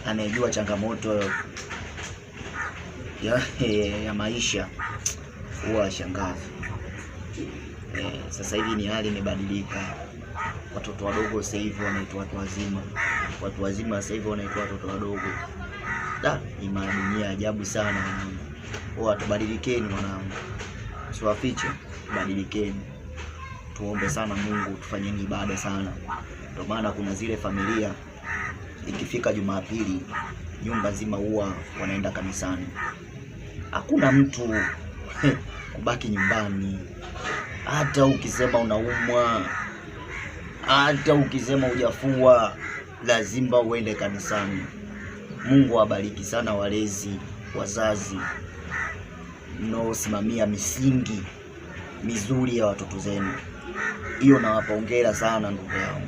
anayejua changamoto ya maisha huwa shangazi. Sasa hivi ni hali imebadilika. Watoto wadogo sasa hivi wanaitwa watu wazima. Watu wazima sasa hivi wanaitwa watoto wadogo. Ni dunia ajabu sana mwanangu. Tubadilikeni mwanangu. Usiwafiche, badilikeni. Tuombe sana Mungu, tufanyeni ibada sana. Ndio maana kuna zile familia ikifika Jumapili nyumba nzima huwa wanaenda kanisani. Hakuna mtu kubaki nyumbani. Hata ukisema unaumwa, hata ukisema hujafua, lazima uende kanisani. Mungu awabariki sana walezi, wazazi mnaosimamia misingi mizuri ya watoto zenu. Hiyo nawapa hongera sana ndugu yangu.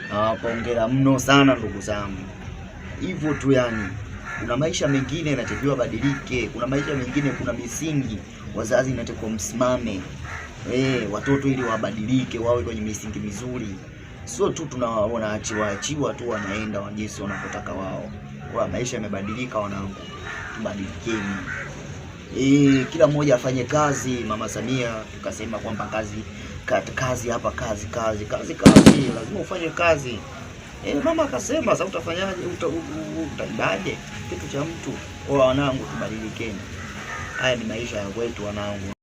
Nawapa hongera mno sana ndugu zangu. Hivyo tu yani. Kuna maisha mengine yanatakiwa badilike. Kuna maisha mengine, kuna misingi wazazi inatakiwa msimame. Watoto ili wabadilike, wawe kwenye misingi mizuri. Sio tu tunawaona achiwa tu wanaenda jinsi wanapotaka wao. Kwa maisha yamebadilika wanangu. Tubadilikeni. Kila mmoja afanye kazi. Mama Samia tukasema kwamba kazi hapa, kazi lazima ufanye kazi. Mama akasema sasa utafanyaje? Utaibaje kitu cha mtu? Wanangu tubadilikeni. Haya ni maisha ya kwetu wanangu.